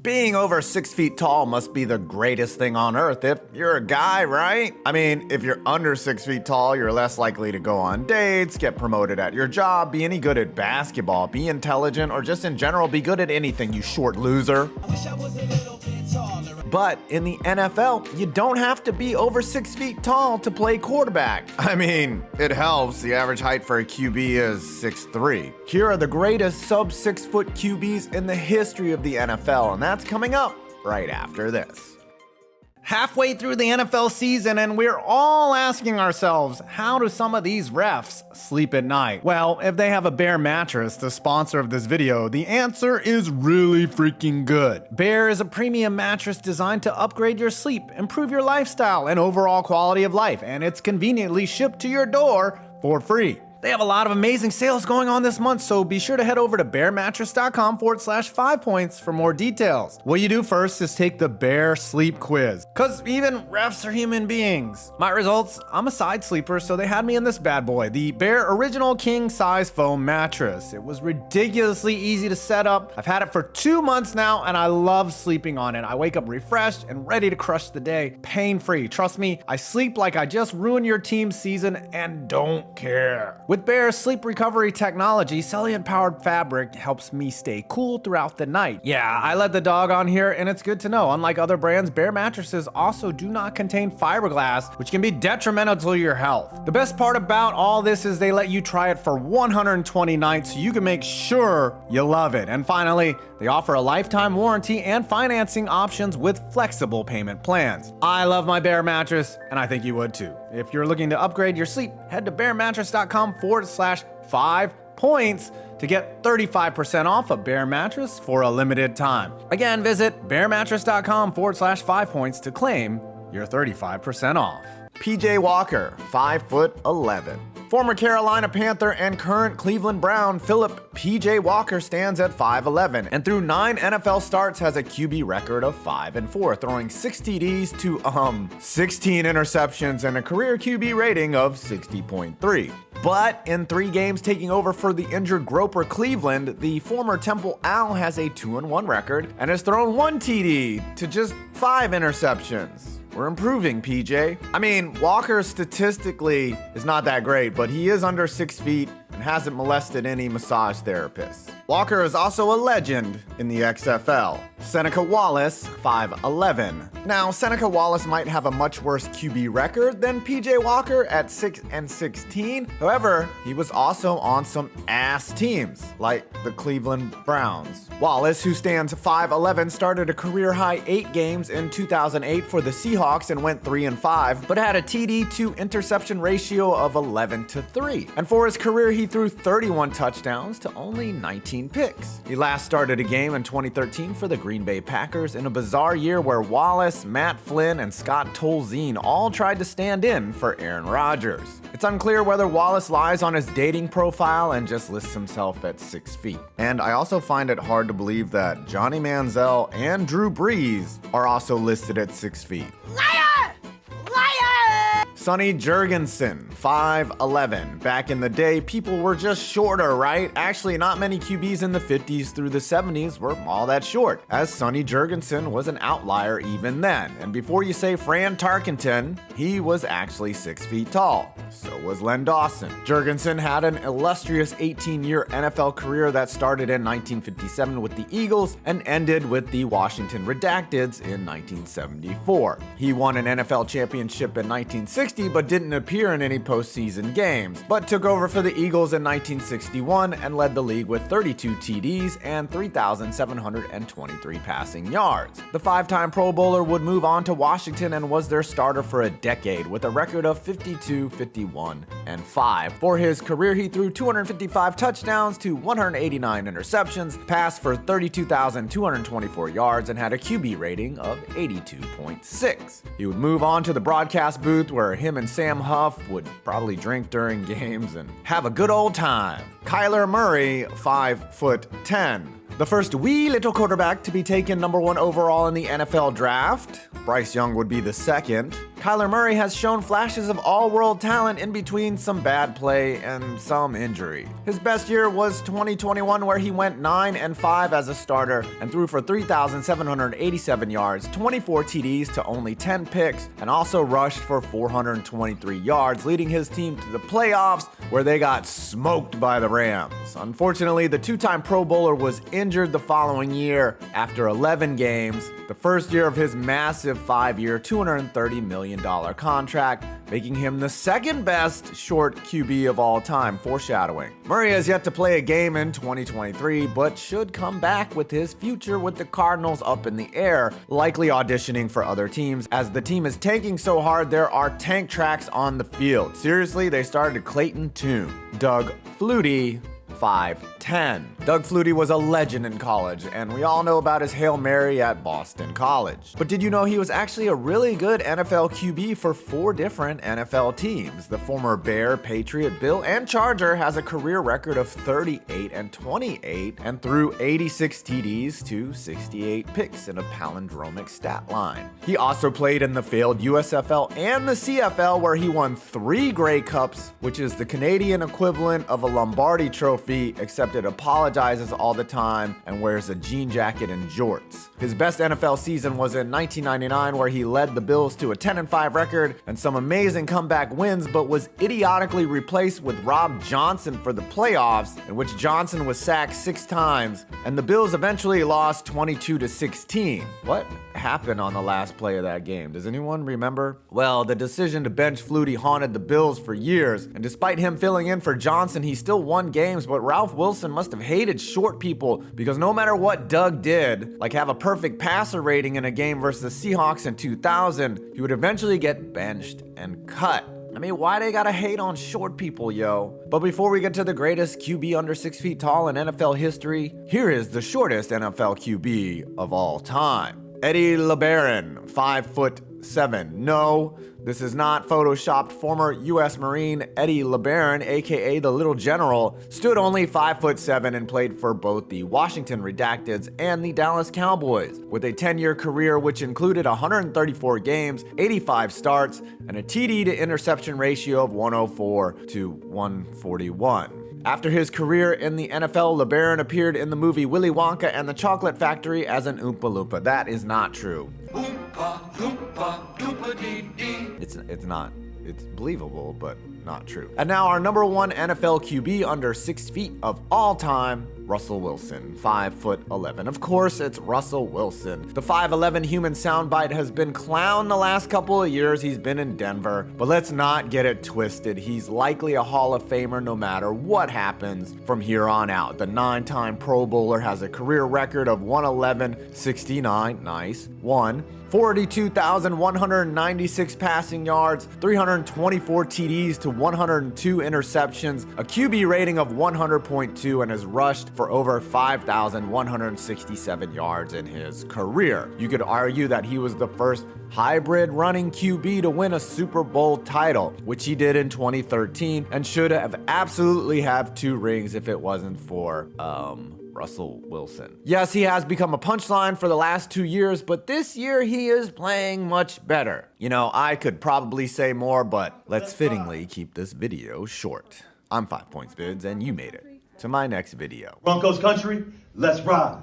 Being over 6 feet tall must be the greatest thing on earth if you're a guy, right? I mean, if you're under 6 feet tall, you're less likely to go on dates, get promoted at your job, be any good at basketball, be intelligent, or just in general be good at anything, you short loser. I wish I was a little bit taller. But in the NFL, you don't have to be over 6 feet tall to play quarterback. I mean, it helps. The average height for a QB is 6'3". Here are the greatest sub 6 foot QBs in the history of the NFL, and that's coming up right after this. Halfway through the NFL season, and we're all asking ourselves, how do some of these refs sleep at night? Well, if they have a Bear mattress, the sponsor of this video, the answer is really freaking good. Bear is a premium mattress designed to upgrade your sleep, improve your lifestyle, and overall quality of life, and it's conveniently shipped to your door for free. They have a lot of amazing sales going on this month, so be sure to head over to bearmattress.com/5 points for more details. What you do first is take the Bear Sleep Quiz, cause even refs are human beings. My results, I'm a side sleeper, so they had me in this bad boy, the Bear Original King Size Foam Mattress. It was ridiculously easy to set up. I've had it for 2 months now, and I love sleeping on it. I wake up refreshed and ready to crush the day, pain-free. Trust me, I sleep like I just ruined your team's season and don't care. With Bear's sleep recovery technology, Celiant-powered fabric helps me stay cool throughout the night. Yeah, I let the dog on here, and it's good to know. Unlike other brands, Bear mattresses also do not contain fiberglass, which can be detrimental to your health. The best part about all this is they let you try it for 120 nights so you can make sure you love it. And finally, they offer a lifetime warranty and financing options with flexible payment plans. I love my Bear mattress, and I think you would too. If you're looking to upgrade your sleep, head to bearmattress.com/5 points to get 35% off a Bear mattress for a limited time. Again, visit bearmattress.com/5 points to claim your 35% off. PJ Walker, 5'11". Former Carolina Panther and current Cleveland Brown Philip PJ Walker stands at 5'11", and through 9 NFL starts has a QB record of 5-4, throwing 6 TDs to 16 interceptions and a career QB rating of 60.3. But in 3 games taking over for the injured groper Cleveland, the former Temple Owl has a 2-1 record and has thrown 1 TD to just 5 interceptions. We're improving, PJ. I mean, Walker statistically is not that great, but he is under 6 feet and hasn't molested any massage therapists. Walker is also a legend in the XFL. Seneca Wallace, 5'11". Now, Seneca Wallace might have a much worse QB record than PJ Walker at 6-16. However, he was also on some ass teams, like the Cleveland Browns. Wallace, who stands 5'11", started a career-high 8 games in 2008 for the Seahawks and went 3-5, but had a TD to interception ratio of 11-3. And for his career, he threw 31 touchdowns to only 19 picks. He last started a game in 2013 for the Green Bay Packers in a bizarre year where Wallace, Matt Flynn, and Scott Tolzien all tried to stand in for Aaron Rodgers. It's unclear whether Wallace lies on his dating profile and just lists himself at 6 feet. And I also find it hard to believe that Johnny Manziel and Drew Brees are also listed at 6 feet. Liar! Liar! Sonny Jurgenson, 5'11". Back in the day, people were just shorter, right? Actually, not many QBs in the 50s through the 70s were all that short, as Sonny Jurgenson was an outlier even then. And before you say Fran Tarkenton, he was actually 6 feet tall. So was Len Dawson. Jurgenson had an illustrious 18-year NFL career that started in 1957 with the Eagles and ended with the Washington Redacteds in 1974. He won an NFL championship in 1960, but didn't appear in any postseason games, but took over for the Eagles in 1961 and led the league with 32 TDs and 3,723 passing yards. The 5-time Pro Bowler would move on to Washington and was their starter for a decade with a record of 52, 51, and 5. For his career, he threw 255 touchdowns to 189 interceptions, passed for 32,224 yards, and had a QB rating of 82.6. He would move on to the broadcast booth where him and Sam Huff would probably drink during games and have a good old time. Kyler Murray, 5'10". The first wee little quarterback to be taken #1 overall in the NFL draft. Bryce Young would be the second. Kyler Murray has shown flashes of all-world talent in between some bad play and some injury. His best year was 2021, where he went 9-5 as a starter and threw for 3,787 yards, 24 TDs to only 10 picks, and also rushed for 423 yards, leading his team to the playoffs, where they got smoked by the Rams. Unfortunately, the two-time Pro Bowler was injured the following year after 11 games, the first year of his massive 5-year, $230 million contract, making him the second best short QB of all time, foreshadowing. Murray has yet to play a game in 2023, but should come back with his future with the Cardinals up in the air, likely auditioning for other teams. As the team is tanking so hard, there are tank tracks on the field. Seriously, they started Clayton Tune, Doug Flutie, 5'10". Doug Flutie was a legend in college, and we all know about his Hail Mary at Boston College. But did you know he was actually a really good NFL QB for 4 different NFL teams? The former Bear, Patriot, Bill, and Charger has a career record of 38-28 and threw 86 TDs to 68 picks in a palindromic stat line. He also played in the failed USFL and the CFL, where he won 3 Grey Cups, which is the Canadian equivalent of a Lombardi Trophy, except it apologizes all the time and wears a jean jacket and jorts. His best NFL season was in 1999, where he led the Bills to a 10-5 record and some amazing comeback wins, but was idiotically replaced with Rob Johnson for the playoffs, in which Johnson was sacked 6 times, and the Bills eventually lost 22-16. What happened on the last play of that game? Does anyone remember? Well, the decision to bench Flutie haunted the Bills for years, and despite him filling in for Johnson, he still won games, but Ralph Wilson must have hated short people, because no matter what Doug did, like have a perfect passer rating in a game versus the Seahawks in 2000, he would eventually get benched and cut. I mean, why they gotta hate on short people, yo? But before we get to the greatest QB under 6 feet tall in NFL history, here is the shortest NFL QB of all time. Eddie LeBaron, 5'7". No, this is not photoshopped. Former U.S. Marine Eddie LeBaron, aka the Little General, stood only 5'7" and played for both the Washington Redacteds and the Dallas Cowboys, with a 10-year career which included 134 games, 85 starts, and a TD to interception ratio of 104 to 141. After his career in the NFL, LeBaron appeared in the movie Willy Wonka and the Chocolate Factory as an Oompa Loompa. That is not true. Oompa, Loompa, Doopa-dee-dee. It's not. It's believable, but not true. And now our number 1 NFL QB under 6 feet of all time, Russell Wilson, 5'11". Of course, it's Russell Wilson. The 5'11" human soundbite has been clowned the last couple of years he's been in Denver, but let's not get it twisted. He's likely a Hall of Famer no matter what happens from here on out. The 9-time Pro Bowler has a career record of 111-69, nice, 42,196 passing yards, 324 TDs to 102 interceptions, a QB rating of 100.2, and has rushed for over 5,167 yards in his career. You could argue that he was the first hybrid running QB to win a Super Bowl title, which he did in 2013, and should have absolutely have 2 rings if it wasn't for, Russell Wilson. Yes, he has become a punchline for the last 2 years, but this year he is playing much better. You know, I could probably say more, but let's fittingly keep this video short. I'm 5 Points Bids, and you made it to my next video. Broncos country, let's ride.